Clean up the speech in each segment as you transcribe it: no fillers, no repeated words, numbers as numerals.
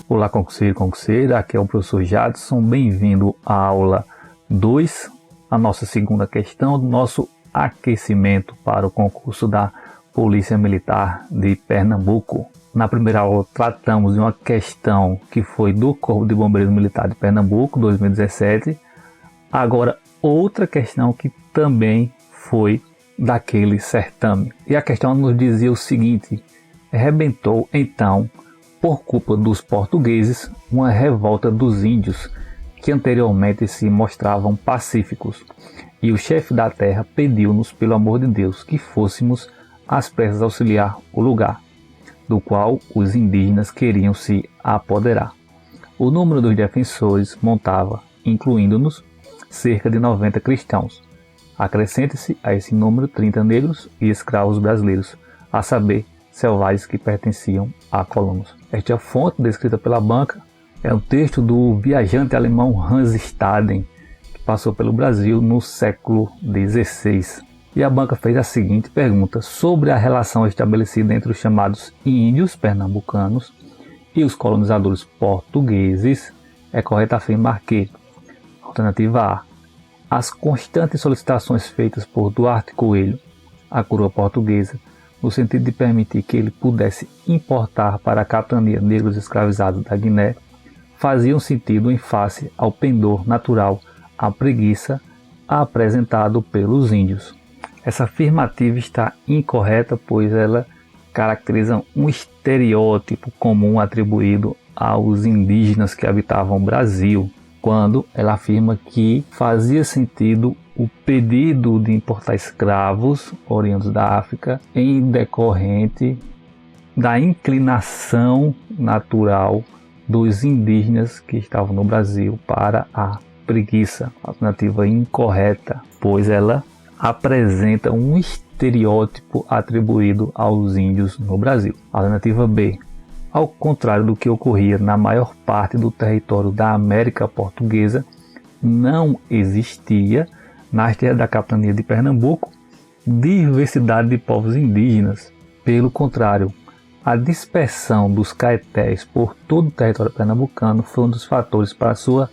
Olá, concurseiro e concurseira, aqui é o professor Jadson, bem-vindo à aula 2, a nossa segunda questão do nosso aquecimento para o concurso da Polícia Militar de Pernambuco. Na primeira aula tratamos de uma questão que foi do Corpo de Bombeiros Militar de Pernambuco, 2017. Agora, outra questão que também foi daquele certame. E a questão nos dizia o seguinte: arrebentou então, por culpa dos portugueses, uma revolta dos índios que anteriormente se mostravam pacíficos, e o chefe da terra pediu-nos, pelo amor de Deus, que fôssemos às pressas auxiliar o lugar, do qual os indígenas queriam se apoderar. O número dos defensores montava, incluindo-nos, cerca de 90 cristãos. Acrescente-se a esse número 30 negros e escravos brasileiros, a saber, selvagens que pertenciam a colonos. Esta é a fonte descrita pela banca, é um texto do viajante alemão Hans Staden, que passou pelo Brasil no século XVI. E a banca fez a seguinte pergunta sobre a relação estabelecida entre os chamados índios pernambucanos e os colonizadores portugueses. É correto afirmar que, alternativa A, as constantes solicitações feitas por Duarte Coelho à coroa portuguesa, no sentido de permitir que ele pudesse importar para a capitania negros escravizados da Guiné, faziam sentido em face ao pendor natural, à preguiça apresentado pelos índios. Essa afirmativa está incorreta, pois ela caracteriza um estereótipo comum atribuído aos indígenas que habitavam o Brasil, quando ela afirma que fazia sentido o pedido de importar escravos oriundos da África em decorrente da inclinação natural dos indígenas que estavam no Brasil para a preguiça. Alternativa incorreta, pois ela apresenta um estereótipo atribuído aos índios no Brasil. Alternativa B, ao contrário do que ocorria na maior parte do território da América Portuguesa, não existia, nas terras da capitania de Pernambuco, diversidade de povos indígenas. Pelo contrário, a dispersão dos caetés por todo o território pernambucano foi um dos fatores para sua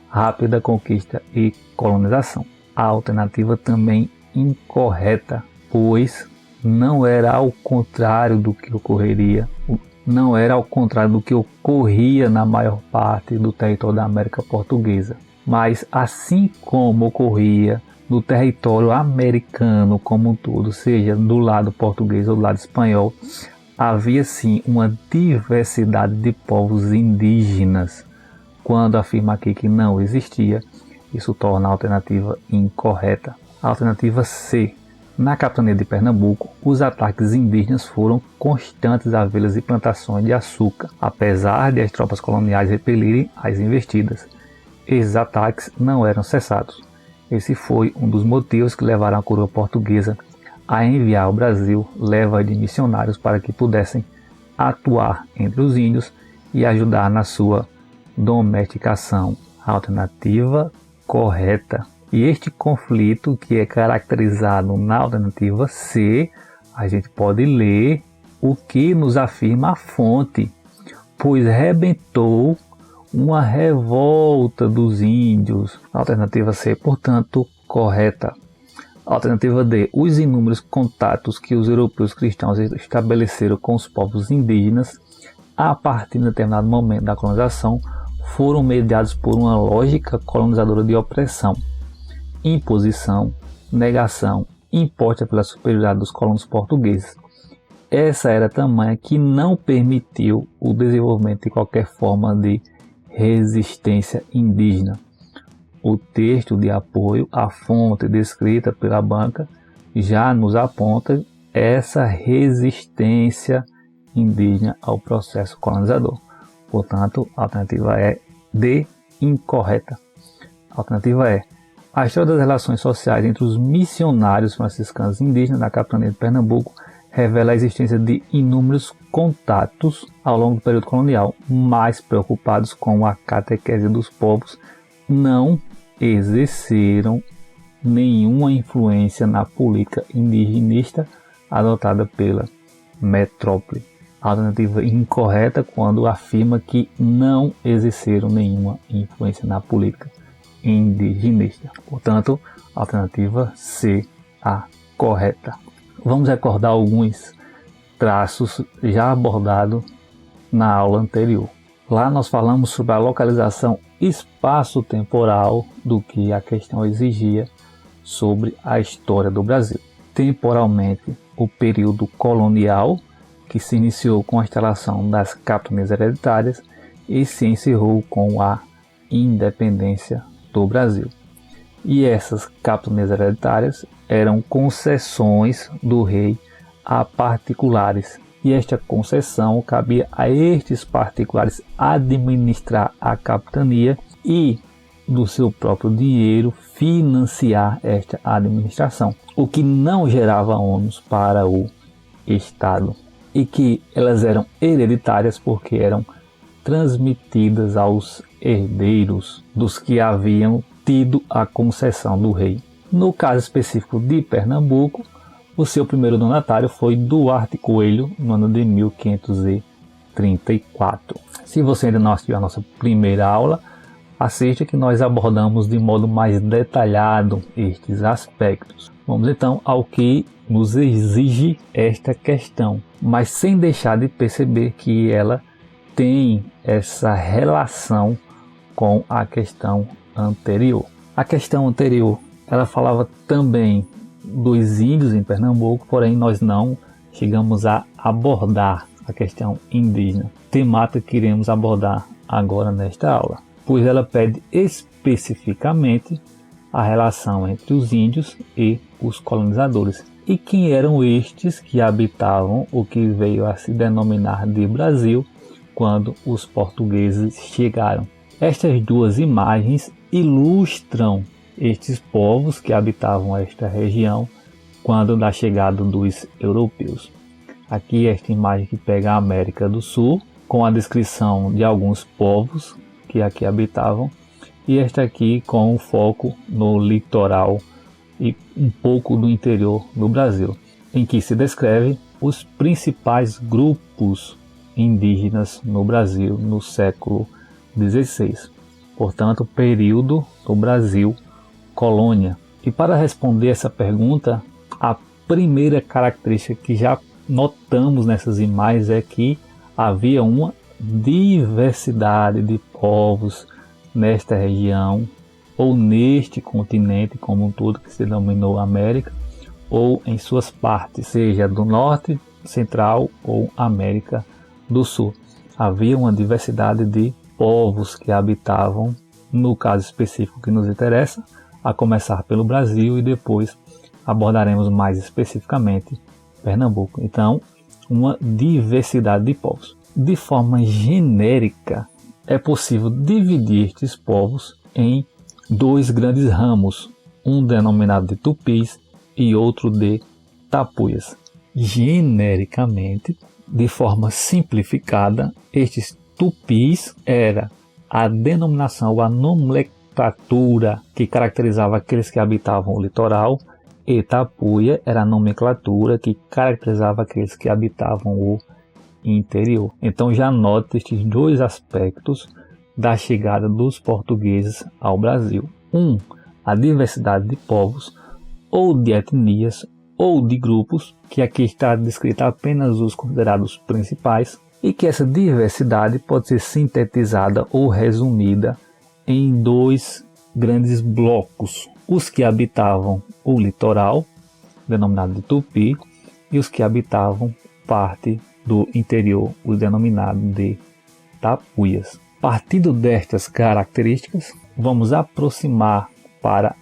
rápida conquista e colonização. A alternativa também incorreta, pois não era ao contrário do que ocorria na maior parte do território da América Portuguesa, mas assim como ocorria no território americano como um todo, seja do lado português ou do lado espanhol, havia sim uma diversidade de povos indígenas. Quando afirma aqui que não existia, isso torna a alternativa incorreta. A alternativa C. Na capitania de Pernambuco, os ataques indígenas foram constantes a vilas e plantações de açúcar, apesar de as tropas coloniais repelirem as investidas. Esses ataques não eram cessados. Esse foi um dos motivos que levaram a coroa portuguesa a enviar ao Brasil levas de missionários para que pudessem atuar entre os índios e ajudar na sua domesticação. A alternativa correta. E este conflito, que é caracterizado na alternativa C, a gente pode ler o que nos afirma a fonte, pois rebentou uma revolta dos índios. A alternativa C, portanto, correta. A alternativa D, os inúmeros contatos que os europeus cristãos estabeleceram com os povos indígenas a partir de determinado momento da colonização foram mediados por uma lógica colonizadora de opressão, imposição, negação imposta pela superioridade dos colonos portugueses. Essa era tamanha que não permitiu o desenvolvimento de qualquer forma de resistência indígena. O texto de apoio, a fonte descrita pela banca, já nos aponta essa resistência indígena ao processo colonizador. Portanto, a alternativa é D, incorreta. A alternativa é: a história das relações sociais entre os missionários franciscanos indígenas da capitania de Pernambuco revela a existência de inúmeros contatos ao longo do período colonial, mais preocupados com a catequese dos povos, não exerceram nenhuma influência na política indigenista adotada pela metrópole. alternativa incorreta quando afirma que não exerceram nenhuma influência na política indigenista. Portanto, a alternativa C, a correta. Vamos recordar alguns traços já abordados na aula anterior. Lá nós falamos sobre a localização espaço-temporal do que a questão exigia sobre a história do Brasil. Temporalmente, o período colonial, que se iniciou com a instalação das capitanias hereditárias e se encerrou com a independência do Brasil. E essas capitanias hereditárias eram concessões do rei a particulares. E esta concessão cabia a estes particulares administrar a capitania e, do seu próprio dinheiro, financiar esta administração, o que não gerava ônus para o Estado, e que elas eram hereditárias porque eram transmitidas aos herdeiros dos que haviam tido a concessão do rei. No caso específico de Pernambuco, o seu primeiro donatário foi Duarte Coelho, no ano de 1534. Se você ainda não assistiu a nossa primeira aula, assista que nós abordamos de modo mais detalhado estes aspectos. Vamos então ao que nos exige esta questão, mas sem deixar de perceber que ela tem essa relação com a questão anterior. A questão anterior, ela falava também dos índios em Pernambuco, porém nós não chegamos a abordar a questão indígena, temática que iremos abordar agora nesta aula, pois ela pede especificamente a relação entre os índios e os colonizadores. E quem eram estes que habitavam o que veio a se denominar de Brasil quando os portugueses chegaram? Estas duas imagens ilustram estes povos que habitavam esta região quando da chegada dos europeus. Aqui esta imagem que pega a América do Sul, com a descrição de alguns povos que aqui habitavam, e esta aqui com o foco no litoral e um pouco do interior do Brasil, em que se descreve os principais grupos indígenas no Brasil no século XVI, portanto, período do Brasil colônia. E para responder essa pergunta, a primeira característica que já notamos nessas imagens é que havia uma diversidade de povos nesta região, ou neste continente como um todo que se denominou América, ou em suas partes, seja do norte, central ou América do Sul. Havia uma diversidade de povos que habitavam, no caso específico que nos interessa, a começar pelo Brasil, e depois abordaremos mais especificamente Pernambuco. Então, uma diversidade de povos. De forma genérica, é possível dividir estes povos em dois grandes ramos, um denominado de tupis e outro de tapuias. Genericamente, de forma simplificada, estes tupis era a denominação ou a nomenclatura que caracterizava aqueles que habitavam o litoral, e tapuia era a nomenclatura que caracterizava aqueles que habitavam o interior. Então já nota estes dois aspectos da chegada dos portugueses ao Brasil. A diversidade de povos, ou de etnias, ou de grupos, que aqui está descrita apenas os considerados principais, e que essa diversidade pode ser sintetizada ou resumida em dois grandes blocos: os que habitavam o litoral, denominado de tupi, e os que habitavam parte do interior, o denominado de tapuias. Partindo destas características, vamos aproximar para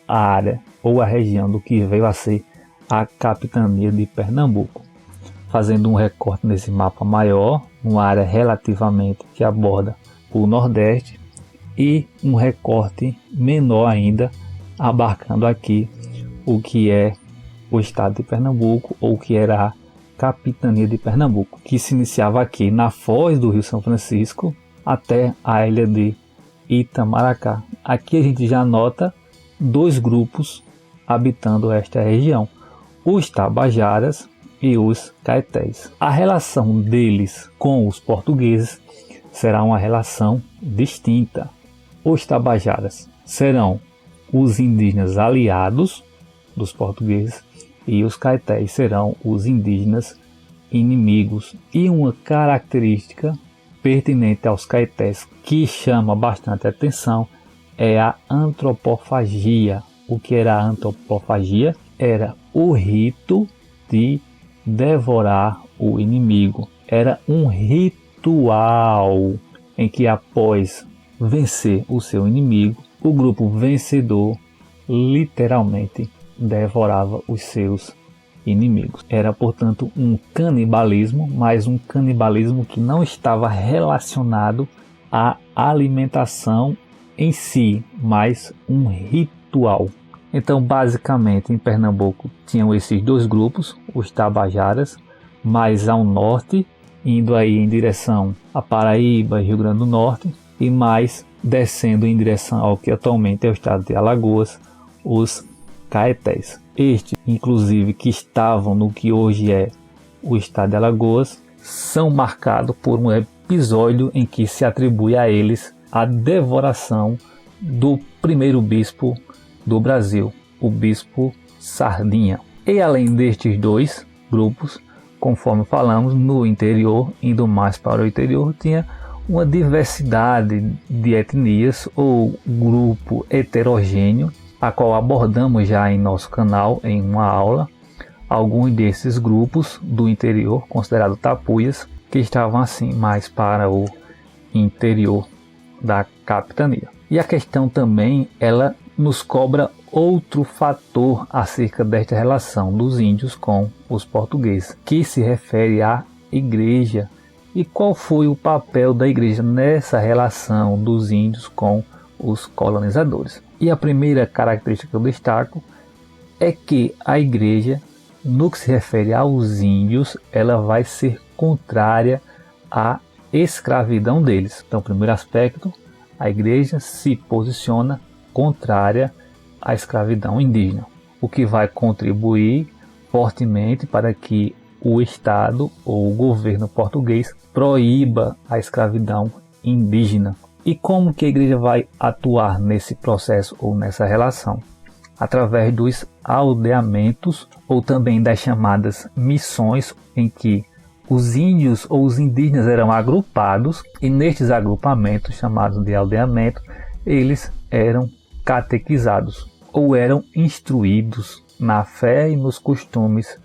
a área ou a região do que veio a ser a capitania de Pernambuco, fazendo um recorte nesse mapa maior, uma área relativamente que aborda o Nordeste, e um recorte menor ainda, abarcando aqui o que é o estado de Pernambuco, ou o que era a capitania de Pernambuco, que se iniciava aqui na foz do Rio São Francisco até a ilha de Itamaracá. Aqui a gente já nota dois grupos habitando esta região: os Tabajaras e os caetés. A relação deles com os portugueses será uma relação distinta. Os tabajaras serão os indígenas aliados dos portugueses e os caetés serão os indígenas inimigos. E uma característica pertinente aos caetés que chama bastante atenção é a antropofagia. O que era a antropofagia? Era o rito de devorar o inimigo. Era um ritual em que, após vencer o seu inimigo, o grupo vencedor literalmente devorava os seus inimigos. Era, portanto, um canibalismo, mas um canibalismo que não estava relacionado à alimentação em si, mas um ritual. Então, basicamente, em Pernambuco tinham esses dois grupos, os tabajaras, mais ao norte, indo aí em direção a Paraíba e Rio Grande do Norte, e mais descendo em direção ao que atualmente é o estado de Alagoas, os caetés. Estes, inclusive, que estavam no que hoje é o estado de Alagoas, são marcados por um episódio em que se atribui a eles a devoração do primeiro bispo do Brasil, o bispo Sardinha. E além destes dois grupos, conforme falamos, no interior, indo mais para o interior, tinha uma diversidade de etnias ou grupo heterogêneo, a qual abordamos já em nosso canal em uma aula, alguns desses grupos do interior, considerados tapuias, que estavam assim mais para o interior da capitania. E a questão também, ela nos cobra outro fator acerca desta relação dos índios com os portugueses, que se refere à igreja. E qual foi o papel da igreja nessa relação dos índios com os colonizadores? E a primeira característica que eu destaco é que a igreja, no que se refere aos índios, ela vai ser contrária à escravidão deles. Então, primeiro aspecto, a igreja se posiciona contrária à escravidão indígena, o que vai contribuir fortemente para que o Estado ou o governo português proíba a escravidão indígena. E como que a igreja vai atuar nesse processo ou nessa relação? Através dos aldeamentos ou também das chamadas missões, em que os índios ou os indígenas eram agrupados, e nestes agrupamentos, chamados de aldeamento, eles eram catequizados ou eram instruídos na fé e nos costumes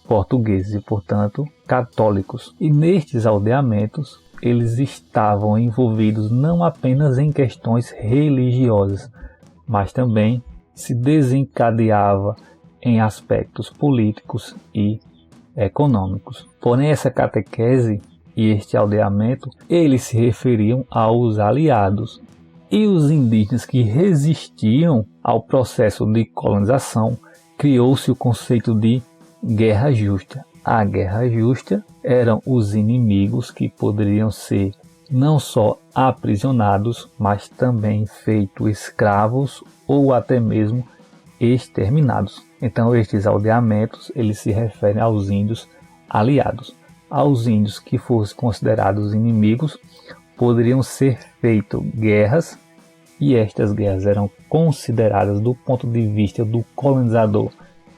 portugueses e, portanto, católicos. E nestes aldeamentos eles estavam envolvidos não apenas em questões religiosas, mas também se desencadeava em aspectos políticos e econômicos. Porém, essa catequese e este aldeamento, eles se referiam aos aliados. E os indígenas que resistiam ao processo de colonização, criou-se o conceito de guerra justa. A guerra justa eram os inimigos que poderiam ser não só aprisionados, mas também feitos escravos ou até mesmo exterminados. Então, estes aldeamentos, eles se referem aos índios aliados. Aos índios que fossem considerados inimigos, poderiam ser feitas guerras, e estas guerras eram consideradas, do ponto de vista do colonizador,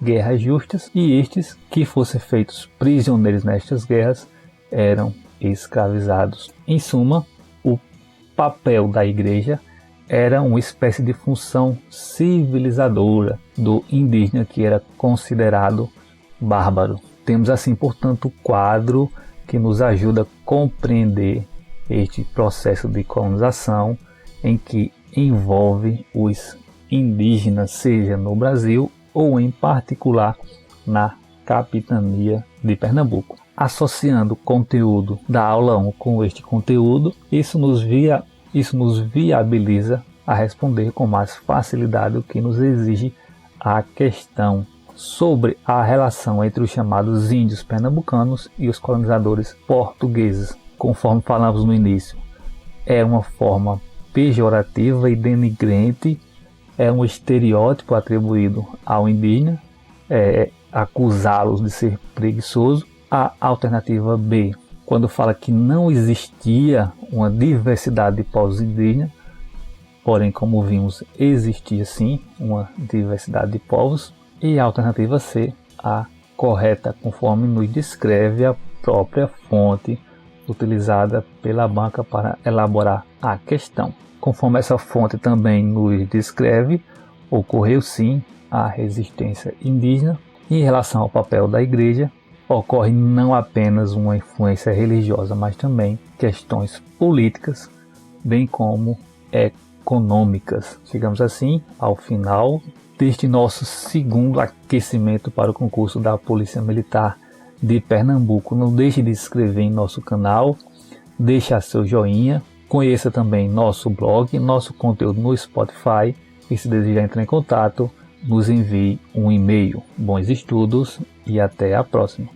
guerras justas, e estes que fossem feitos prisioneiros nestas guerras eram escravizados. Em suma, o papel da igreja era uma espécie de função civilizadora do indígena que era considerado bárbaro. Temos assim, portanto, o quadro que nos ajuda a compreender este processo de colonização em que envolve os indígenas, seja no Brasil ou em particular na capitania de Pernambuco. Associando o conteúdo da aula 1 com este conteúdo, isso nos viabiliza a responder com mais facilidade o que nos exige a questão sobre a relação entre os chamados índios pernambucanos e os colonizadores portugueses. Conforme falamos no início, é uma forma pejorativa e denigrante, é um estereótipo atribuído ao indígena, acusá-los de ser preguiçoso. A alternativa B, quando fala que não existia uma diversidade de povos indígenas, porém, como vimos, existia sim uma diversidade de povos. E a alternativa C, a correta, conforme nos descreve a própria fonte utilizada pela banca para elaborar a questão. Conforme essa fonte também nos descreve, ocorreu sim a resistência indígena. E em relação ao papel da igreja, ocorre não apenas uma influência religiosa, mas também questões políticas, bem como econômicas. Chegamos assim ao final deste nosso segundo aquecimento para o concurso da Polícia Militar de Pernambuco. Não deixe de se inscrever em nosso canal, deixe seu joinha, conheça também nosso blog, nosso conteúdo no Spotify e se desejar entrar em contato, nos envie um e-mail. Bons estudos e até a próxima.